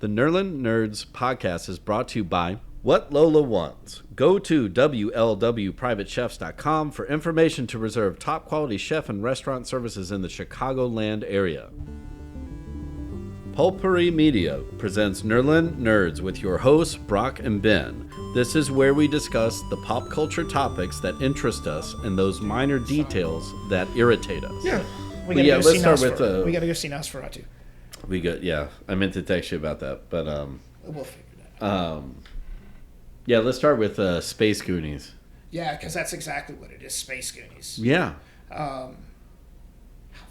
The Nerlin Nerds podcast is brought to you by What Lola Wants. Go to WLWPrivateChefs.com for information to reserve top quality chef and restaurant services in the Chicagoland area. Pulpery Media presents Nerlin Nerds with your hosts, Brock and Ben. This is where we discuss the pop culture topics that interest us and those minor details that irritate us. Yeah. We gotta go see Nosferatu. I meant to text you about that, but we'll figure that out. Let's start with Space Goonies. Yeah, because that's exactly what it is, Space Goonies. Yeah. How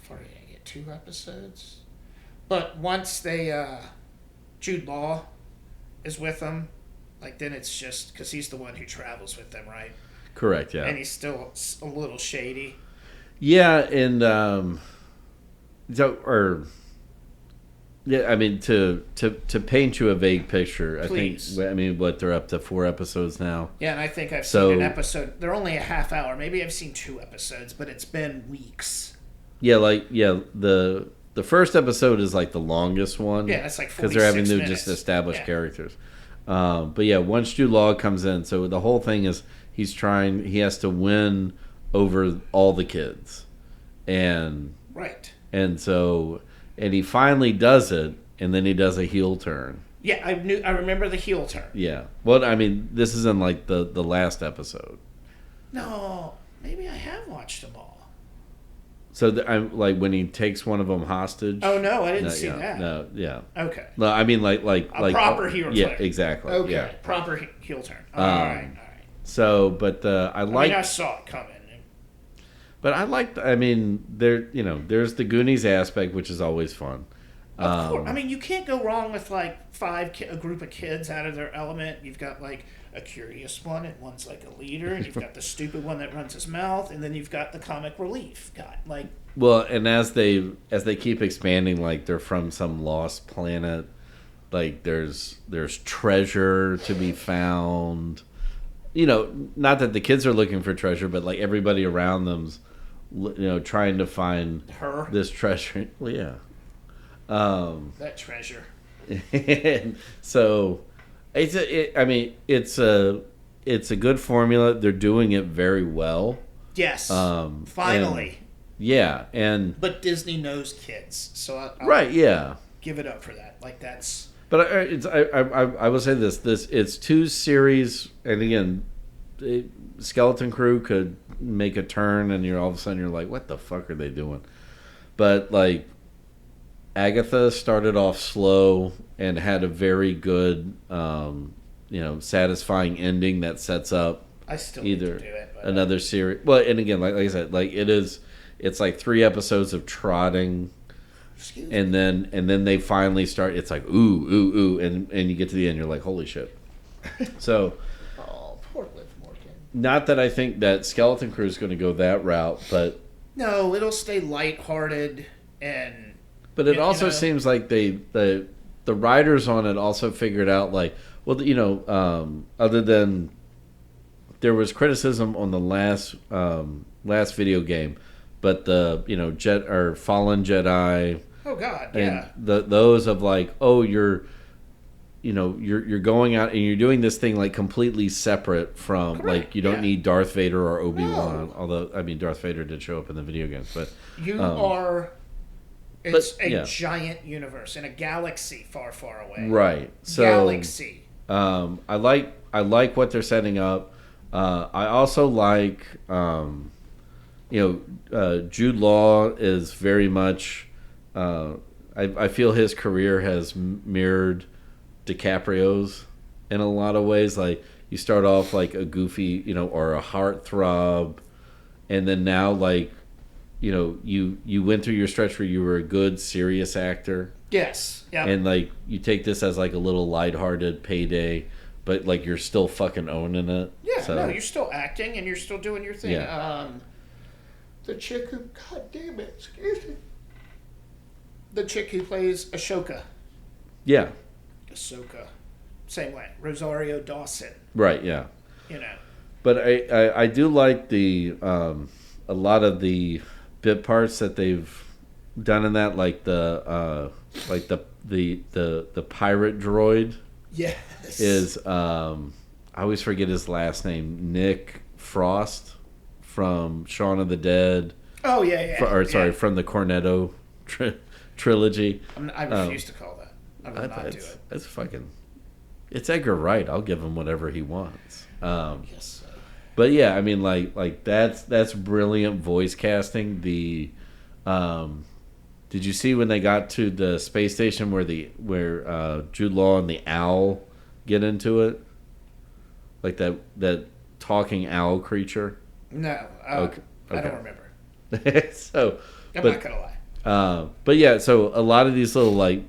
far did I get? 2 episodes? But once Jude Law is with them, then it's just, because he's the one who travels with them, right? Correct, yeah. And he's still a little shady. Yeah, and, to paint you a vague picture, Please. They're up to 4 episodes now. Yeah, and I think I've seen an episode. They're only a half hour. Maybe I've seen 2 episodes, but it's been weeks. The first episode is the longest one. Yeah, that's 46 because they're having to minutes. just establish characters. Once Jude Law comes in, so the whole thing is he has to win over all the kids, and right, and he finally does it, and then he does a heel turn. Yeah, I remember the heel turn. Yeah, well, this is in the last episode. No, maybe I have watched them all. So I'm when he takes one of them hostage. Oh no, I didn't see that. No, yeah. Okay. No, a proper heel turn. Yeah, exactly. Okay, yeah. Proper heel turn. All right. So, but I saw it coming. But I like. There's the Goonies aspect, which is always fun. Of course. You can't go wrong with a group of kids out of their element. You've got a curious one, and one's a leader, and you've got the stupid one that runs his mouth, and then you've got the comic relief guy. Well, and as they keep expanding, they're from some lost planet. There's treasure to be found. Not that the kids are looking for treasure, but everybody around them's trying to find this treasure. Well, yeah. That treasure. And so it's a good formula. They're doing it very well. Yes. Finally. But Disney knows kids, so I'll give it up for that. That's. But I will say this it's 2 series, and again, Skeleton Crew could make a turn, and all of a sudden you're like, what the fuck are they doing? But Agatha started off slow and had a very good, satisfying ending that sets up. I still either need to do it, but another series. Well, and again, like I said, it's 3 episodes of trotting. And then they finally start. It's ooh, and you get to the end. You're like, holy shit. So, oh, poor Liv Morgan. Not that I think that Skeleton Crew is going to go that route, but no, it'll stay lighthearted and. But it also seems like the writers on it also figured out other than there was criticism on the last video game, but the Fallen Jedi. Oh God, yeah. And those of you're going out and you're doing this thing completely separate from Correct. You don't need Darth Vader or Obi-Wan. No. Although Darth Vader did show up in the video games, but it's a giant universe in a galaxy far, far away. Right. So galaxy. I like what they're setting up. I also like Jude Law is very much. I feel his career has mirrored DiCaprio's in a lot of ways. You start off a goofy, or a heartthrob, and then now you went through your stretch where you were a good, serious actor. Yes. Yeah. And you take this as a little lighthearted payday, but you're still fucking owning it. Yeah. So. No, you're still acting and you're still doing your thing. Yeah. The chick who, God damn it, excuse me. The chick who plays Ashoka. Yeah. Ahsoka. Same way. Rosario Dawson. Right, yeah. But I do like the a lot of the bit parts that they've done in that, like the like the pirate droid Yes. is I always forget his last name. Nick Frost from Shaun of the Dead. Oh yeah. From the Cornetto trilogy. I refuse to call that. I will not do it. It's fucking. It's Edgar Wright. I'll give him whatever he wants. Yes. But yeah, I mean, like that's brilliant voice casting. Did you see when they got to the space station where Jude Law and the owl get into it? Like that talking owl creature? No. Okay. I don't remember. So, I'm not gonna lie. But yeah, so a lot of these little one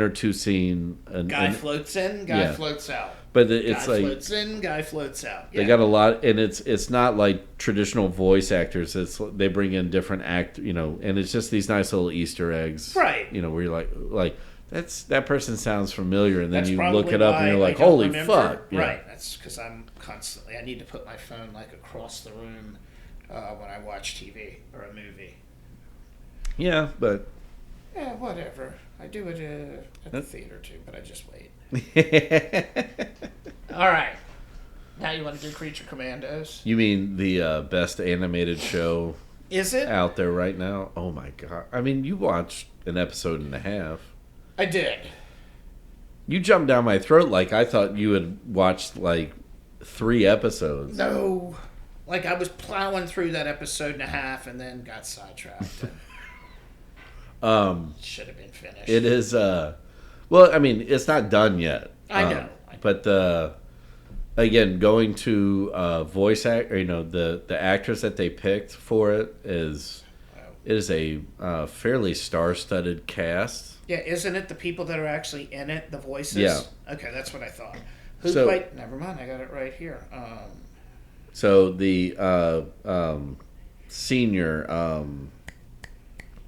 or two scene Guy floats in, guy floats out. But it's guy floats in, guy floats out. They got a lot, and it's not like traditional voice actors. They bring in different and it's just these nice little Easter eggs, right? Where you're like that person sounds familiar, and then that's you look it up and you're like, holy fuck, right? That's because I need to put my phone like across the room when I watch TV or a movie. Yeah, but whatever. I do it at the theater too, but I just wait. All right. Now you want to do Creature Commandos? You mean the best animated show? Is it out there right now? Oh my god! I mean, you watched an episode and a half. I did. You jumped down my throat like I thought you had watched like 3 episodes. No, like I was plowing through that episode and a half and then got sidetracked. Should have been finished. It is. Well, I mean, it's not done yet. I know. But again, going to voice act, or, the actress that they picked for it is a fairly star-studded cast. Yeah, isn't it the people that are actually in it, the voices? Yeah. Okay, that's what I thought. Who played? Never mind, I got it right here. So the senior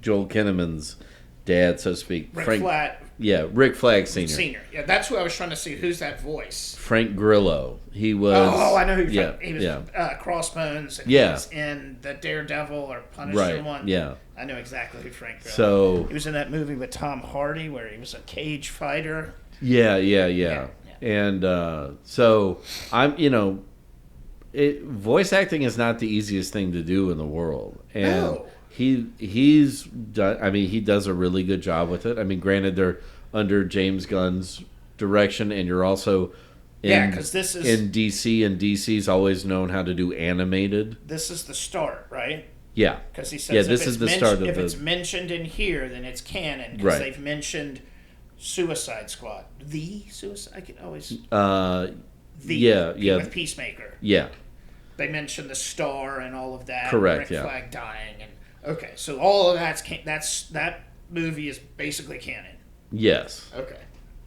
Joel Kinnaman's dad, so to speak, Rick Flag. Yeah, Rick Flag Senior. Senior. Yeah, that's who I was trying to see. Who's that voice? Frank Grillo. He was. Oh, I know who. Yeah, he was. Crossbones. And yeah. He was in the Daredevil or Punisher one. Yeah. I know exactly who Frank Grillo. So he was in that movie with Tom Hardy where he was a cage fighter. Yeah. And so I'm, voice acting is not the easiest thing to do in the world, and No. he's done. I mean, he does a really good job with it. I mean, granted, they're under James Gunn's direction, and you're also because this is in DC, and DC's always known how to do animated. This is the start, right? Yeah, because he says this is the start of if it's mentioned in here, then it's canon because they've mentioned Suicide Squad. The Suicide. I can always. With Peacemaker. Yeah. They mentioned the star and all of that. Correct. Rick Flag dying and okay, so all of that movie is basically canon. Yes. Okay.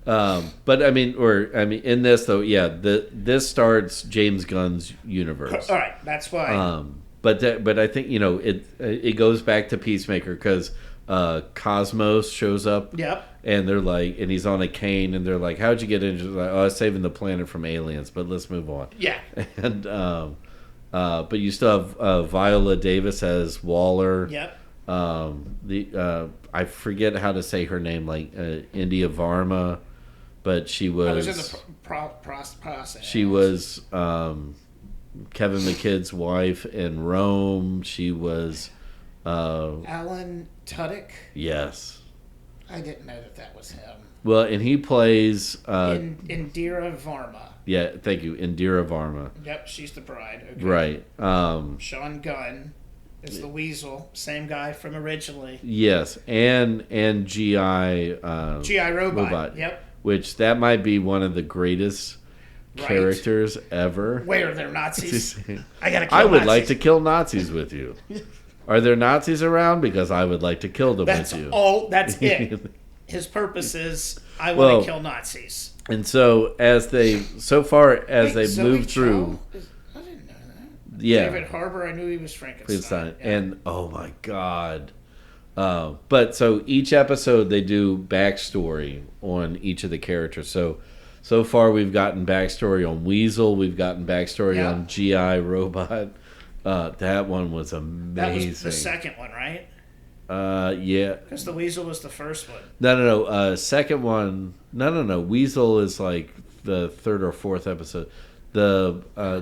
But I mean, in this though, this starts James Gunn's universe. All right, that's why. But I think it goes back to Peacemaker because Cosmos shows up. Yep. And they're like, and he's on a cane, and they're like, "How'd you get into?" Like, "Oh, I was saving the planet from aliens." But let's move on. Yeah. And but you still have Viola Davis as Waller. Yep. I forget how to say her name, like India Varma, but she was. I was in the process. She was Kevin McKidd's wife in Rome. She was Alan Tudyk. Yes. I didn't know that was him. Well, and he plays Indira Varma. Yeah, thank you, Indira Varma. Yep, she's the bride. Okay. Right. Sean Gunn is the Weasel, same guy from originally. Yes, and GI Robot. Yep. Which that might be one of the greatest characters ever. Where they're Nazis. I would like to kill Nazis with you. Are there Nazis around? Because I would like to kill them with you. That's it. His purpose is, I want to kill Nazis. And so as they've moved through, I didn't know that. Yeah, David Harbour. I knew he was Frankenstein. Yeah. And oh my god. But so each episode they do backstory on each of the characters. So far we've gotten backstory on Weasel. We've gotten backstory on GI Robot. That one was amazing. That was the second one, right? Yeah. Because the Weasel was the first one. No. Second one. No. Weasel is like the third or fourth episode. Maybe I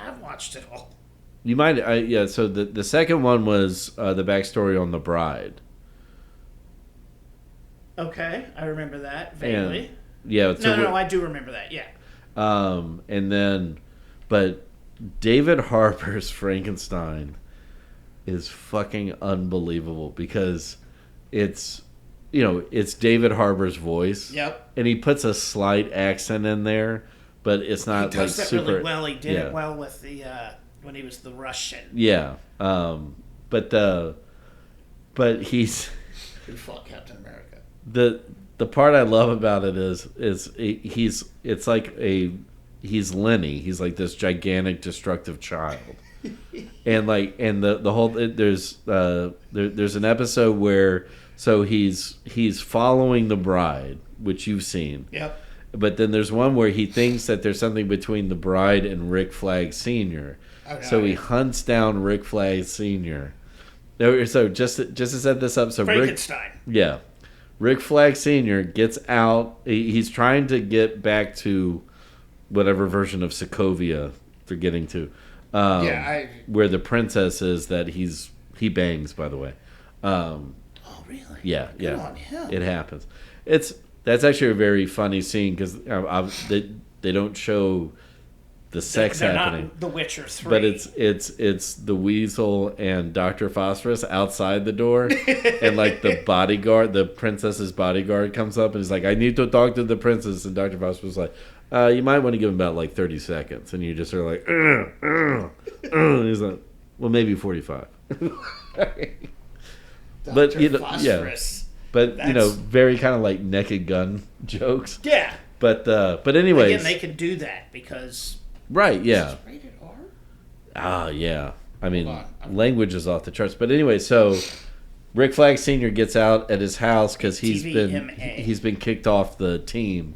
have watched it all. You might. Yeah. So the second one was the backstory on the bride. Okay, I remember that vaguely. Yeah. So no, I do remember that. Yeah. And then, but David Harbour's Frankenstein is fucking unbelievable because it's David Harbour's voice. Yep. And he puts a slight accent in there, but it's not he does like that super. Really well. He did it well with the when he was the Russian. Yeah. But he's who fought Captain America. The part I love about it is he's Lenny. He's like this gigantic destructive child. And the whole there's an episode where he's following the bride, which you've seen. Yep. But then there's one where he thinks that there's something between the bride and Rick Flag Sr. So he hunts down Rick Flag Sr. So just to set this up, so Frankenstein. Rick Flag Sr. gets out. He's trying to get back to whatever version of Sokovia they're getting to. Where the princess is that he bangs, by the way. Oh, really? Yeah. Good on him. It happens. That's actually a very funny scene because they don't show the sex happening. Not The Witcher 3. But it's the Weasel and Dr. Phosphorus outside the door, and like the bodyguard, the princess's bodyguard, comes up and he's like, "I need to talk to the princess," and Dr. Phosphorus is like, "You might want to give him about like 30 seconds," and you just are like, and he's like, "Well, maybe 45." But Phosphorus. But very kind of like Naked Gun jokes. Yeah. But anyways, again, they can do that because. Right, yeah. Is this rated R? Ah, yeah. I mean, language is off the charts. But anyway, so Rick Flag Sr. gets out at his house because he's been kicked off the team.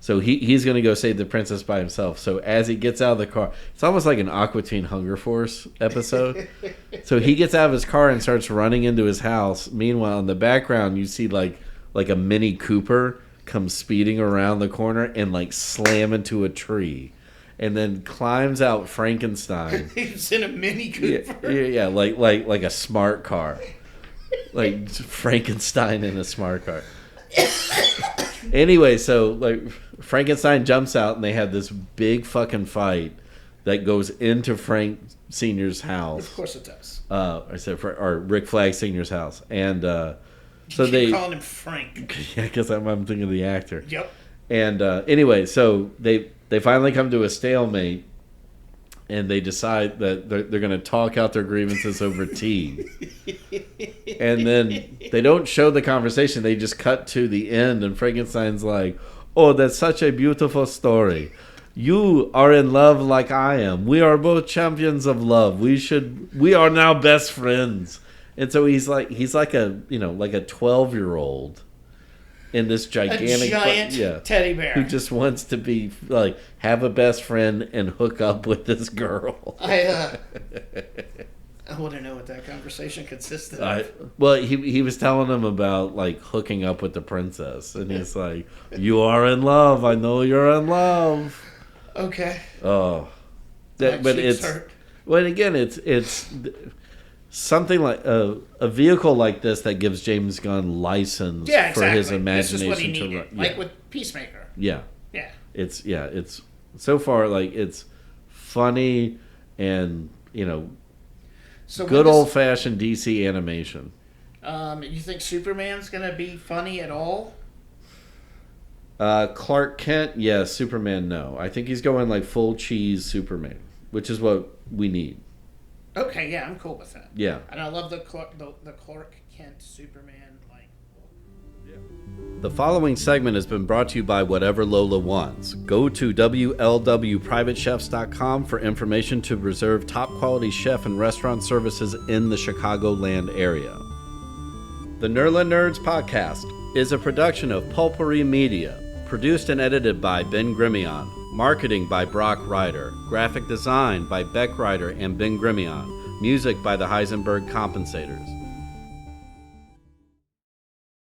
So he's going to go save the princess by himself. So as he gets out of the car, it's almost like an Aqua Teen Hunger Force episode. So he gets out of his car and starts running into his house. Meanwhile, in the background, you see like a Mini Cooper come speeding around the corner and like slam into a tree. And then climbs out Frankenstein. He's in a Mini Cooper. Yeah, like a smart car. Like Frankenstein in a smart car. Anyway, so like Frankenstein jumps out and they have this big fucking fight that goes into Frank Sr.'s house. Of course it does. Or Rick Flag Sr.'s house. And so they calling him Frank. Yeah, because I'm thinking of the actor. Yep. And anyway, so they finally come to a stalemate, and they decide that they're going to talk out their grievances over tea. And then they don't show the conversation. They just cut to the end, and Frankenstein's like, "Oh, that's such a beautiful story. You are in love like I am. We are both champions of love. We are now best friends." And so he's like a 12-year-old. In this gigantic, giant teddy bear who just wants to be like have a best friend and hook up with this girl. I want to know what that conversation consisted of. Well, he was telling him about like hooking up with the princess, and he's like, "You are in love. I know you're in love." Okay. Oh, but it's hurt. Well, again, it's something like a vehicle like this that gives James Gunn license for his imagination. This is what he needed, like with Peacemaker. Yeah. Yeah. It's so far like it's funny and so good old fashioned DC animation. You think Superman's gonna be funny at all? Clark Kent, yes. Superman, no. I think he's going like full cheese Superman, which is what we need. Okay, yeah, I'm cool with that. Yeah. And I love the Clark Kent Superman. The following segment has been brought to you by Whatever Lola Wants. Go to WLWPrivateChefs.com for information to reserve top quality chef and restaurant services in the Chicagoland area. The Nerla Nerds podcast is a production of Pulpery Media, produced and edited by Ben Grimion. Marketing by Brock Ryder. Graphic design by Beck Ryder and Ben Grimion. Music by the Heisenberg Compensators.